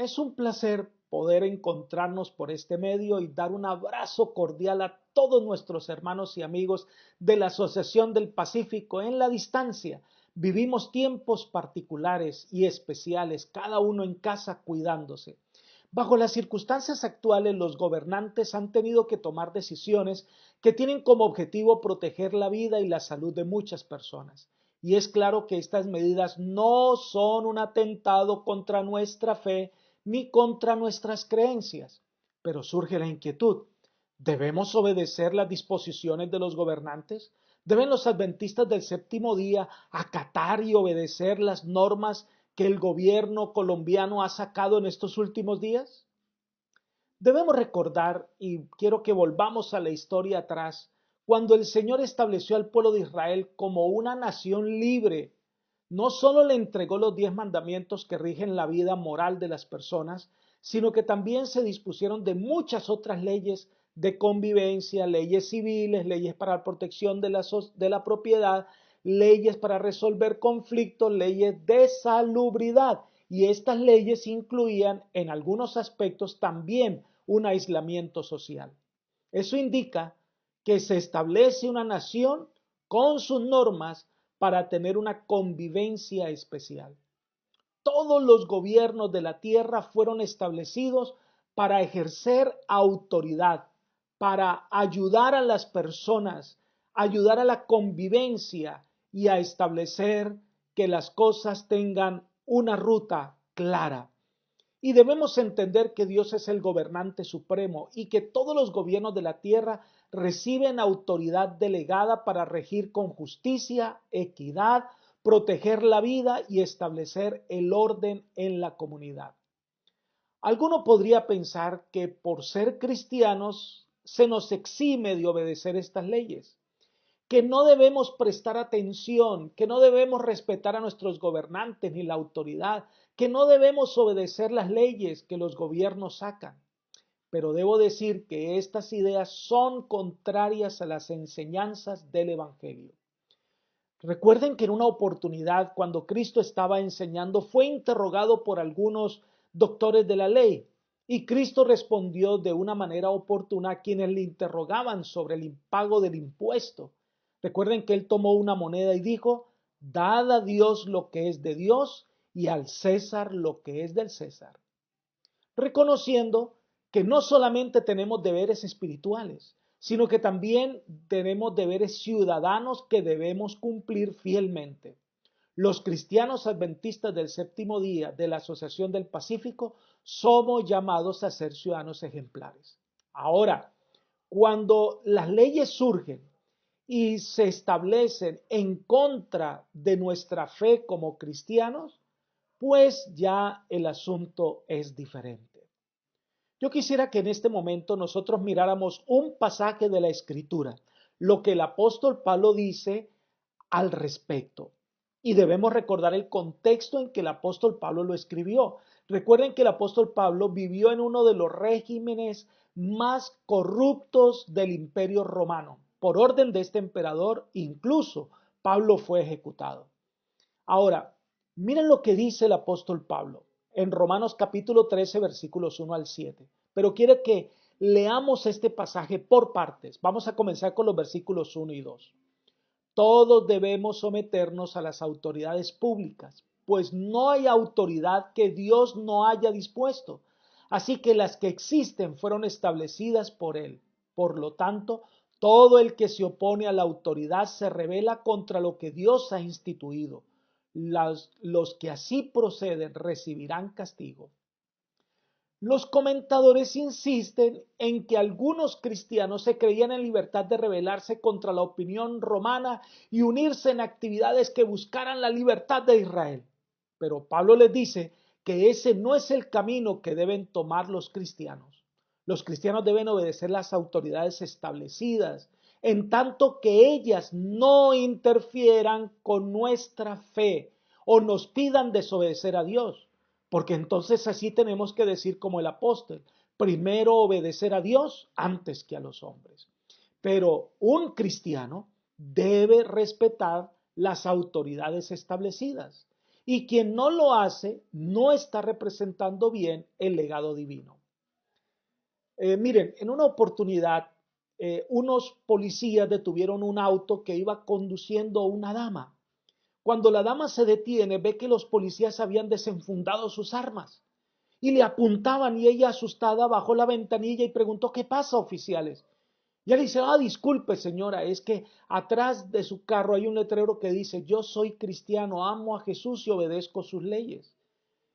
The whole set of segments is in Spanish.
Es un placer poder encontrarnos por este medio y dar un abrazo cordial a todos nuestros hermanos y amigos de la Asociación del Pacífico en la distancia. Vivimos tiempos particulares y especiales, cada uno en casa cuidándose. Bajo las circunstancias actuales, los gobernantes han tenido que tomar decisiones que tienen como objetivo proteger la vida y la salud de muchas personas. Y es claro que estas medidas no son un atentado contra nuestra fe ni contra nuestras creencias. Pero surge la inquietud. ¿Debemos obedecer las disposiciones de los gobernantes? ¿Deben los adventistas del séptimo día acatar y obedecer las normas que el gobierno colombiano ha sacado en estos últimos días? Debemos recordar, y quiero que volvamos a la historia atrás, cuando el Señor estableció al pueblo de Israel como una nación libre. No solo le entregó los 10 mandamientos que rigen la vida moral de las personas, sino que también se dispusieron de muchas otras leyes de convivencia, leyes civiles, leyes para la protección de la propiedad, leyes para resolver conflictos, leyes de salubridad. Y estas leyes incluían en algunos aspectos también un aislamiento social. Eso indica que se establece una nación con sus normas para tener una convivencia especial. Todos los gobiernos de la tierra fueron establecidos para ejercer autoridad, para ayudar a las personas, ayudar a la convivencia y a establecer que las cosas tengan una ruta clara. Y debemos entender que Dios es el gobernante supremo y que todos los gobiernos de la tierra reciben autoridad delegada para regir con justicia, equidad, proteger la vida y establecer el orden en la comunidad. Alguno podría pensar que por ser cristianos se nos exime de obedecer estas leyes, que no debemos prestar atención, que no debemos respetar a nuestros gobernantes ni la autoridad, que no debemos obedecer las leyes que los gobiernos sacan. Pero debo decir que estas ideas son contrarias a las enseñanzas del Evangelio. Recuerden que en una oportunidad, cuando Cristo estaba enseñando, fue interrogado por algunos doctores de la ley y Cristo respondió de una manera oportuna a quienes le interrogaban sobre el impago del impuesto. Recuerden que él tomó una moneda y dijo: dad a Dios lo que es de Dios y al César lo que es del César. Reconociendo que no solamente tenemos deberes espirituales, sino que también tenemos deberes ciudadanos que debemos cumplir fielmente. Los cristianos adventistas del séptimo día de la Asociación del Pacífico somos llamados a ser ciudadanos ejemplares. Ahora, cuando las leyes surgen y se establecen en contra de nuestra fe como cristianos, pues ya el asunto es diferente. Yo quisiera que en este momento nosotros miráramos un pasaje de la Escritura, lo que el apóstol Pablo dice al respecto. Y debemos recordar el contexto en que el apóstol Pablo lo escribió. Recuerden que el apóstol Pablo vivió en uno de los regímenes más corruptos del Imperio Romano. Por orden de este emperador, incluso Pablo fue ejecutado. Ahora, miren lo que dice el apóstol Pablo en Romanos capítulo 13, versículos 1 al 7. Pero quiero que leamos este pasaje por partes. Vamos a comenzar con los versículos 1 y 2. Todos debemos someternos a las autoridades públicas, pues no hay autoridad que Dios no haya dispuesto. Así que las que existen fueron establecidas por Él. Por lo tanto, todo el que se opone a la autoridad se rebela contra lo que Dios ha instituido. Los que así proceden recibirán castigo. Los comentadores insisten en que algunos cristianos se creían en libertad de rebelarse contra la opinión romana y unirse en actividades que buscaran la libertad de Israel. Pero Pablo les dice que ese no es el camino que deben tomar los cristianos. Los cristianos deben obedecer las autoridades establecidas, en tanto que ellas no interfieran con nuestra fe o nos pidan desobedecer a Dios. Porque entonces así tenemos que decir como el apóstol: primero obedecer a Dios antes que a los hombres. Pero un cristiano debe respetar las autoridades establecidas. Y quien no lo hace no está representando bien el legado divino. Miren, en una oportunidad, unos policías detuvieron un auto que iba conduciendo una dama. Cuando la dama se detiene, ve que los policías habían desenfundado sus armas y le apuntaban, y ella, asustada, bajó la ventanilla y preguntó: ¿qué pasa, oficiales? Y él dice: disculpe, señora, es que atrás de su carro hay un letrero que dice: yo soy cristiano, amo a Jesús y obedezco sus leyes.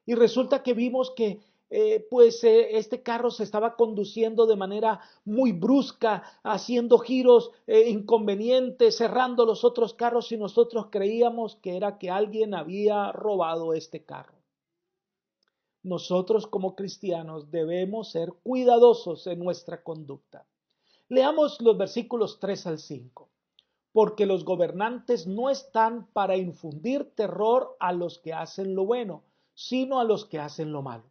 Y resulta que vimos que este carro se estaba conduciendo de manera muy brusca, haciendo giros inconvenientes, cerrando los otros carros, y nosotros creíamos que era que alguien había robado este carro. Nosotros como cristianos debemos ser cuidadosos en nuestra conducta. Leamos los versículos 3 al 5. Porque los gobernantes no están para infundir terror a los que hacen lo bueno, sino a los que hacen lo malo.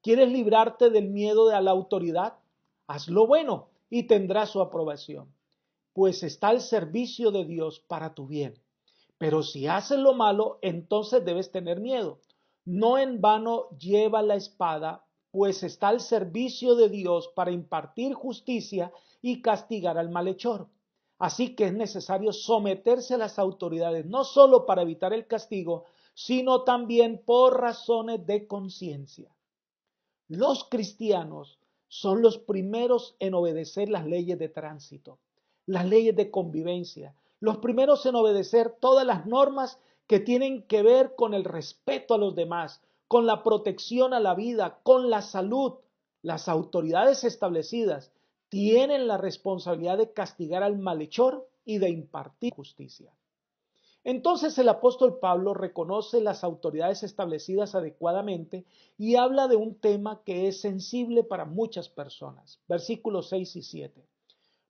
¿Quieres librarte del miedo a la autoridad? Haz lo bueno y tendrás su aprobación, pues está al servicio de Dios para tu bien. Pero si haces lo malo, entonces debes tener miedo. No en vano lleva la espada, pues está al servicio de Dios para impartir justicia y castigar al malhechor. Así que es necesario someterse a las autoridades, no solo para evitar el castigo, sino también por razones de conciencia. Los cristianos son los primeros en obedecer las leyes de tránsito, las leyes de convivencia, los primeros en obedecer todas las normas que tienen que ver con el respeto a los demás, con la protección a la vida, con la salud. Las autoridades establecidas tienen la responsabilidad de castigar al malhechor y de impartir justicia. Entonces el apóstol Pablo reconoce las autoridades establecidas adecuadamente y habla de un tema que es sensible para muchas personas. Versículos 6 y 7.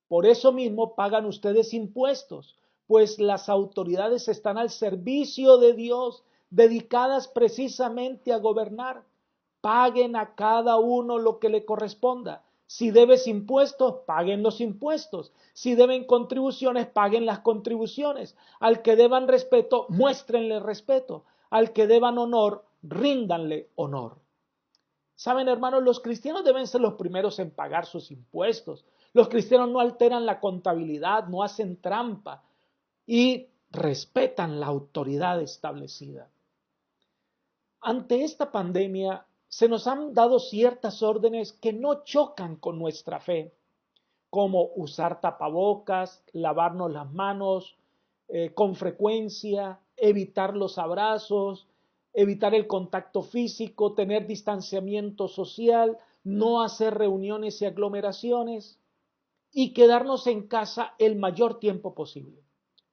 Por eso mismo pagan ustedes impuestos, pues las autoridades están al servicio de Dios, dedicadas precisamente a gobernar. Paguen a cada uno lo que le corresponda. Si debes impuestos, paguen los impuestos. Si deben contribuciones, paguen las contribuciones. Al que deban respeto, muéstrenle respeto. Al que deban honor, ríndanle honor. Saben, hermanos, los cristianos deben ser los primeros en pagar sus impuestos. Los cristianos no alteran la contabilidad, no hacen trampa y respetan la autoridad establecida. Ante esta pandemia, se nos han dado ciertas órdenes que no chocan con nuestra fe, como usar tapabocas, lavarnos las manos con frecuencia, evitar los abrazos, evitar el contacto físico, tener distanciamiento social, no hacer reuniones y aglomeraciones y quedarnos en casa el mayor tiempo posible.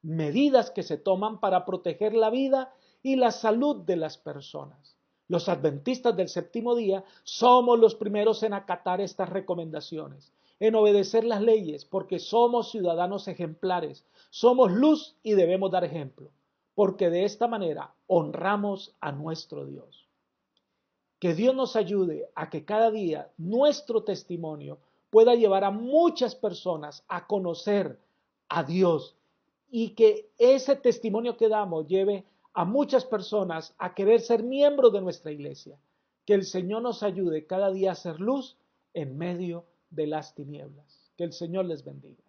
Medidas que se toman para proteger la vida y la salud de las personas. Los adventistas del séptimo día somos los primeros en acatar estas recomendaciones, en obedecer las leyes, porque somos ciudadanos ejemplares, somos luz y debemos dar ejemplo, porque de esta manera honramos a nuestro Dios. Que Dios nos ayude a que cada día nuestro testimonio pueda llevar a muchas personas a conocer a Dios y que ese testimonio que damos lleve a muchas personas a querer ser miembros de nuestra iglesia. Que el Señor nos ayude cada día a hacer luz en medio de las tinieblas. Que el Señor les bendiga.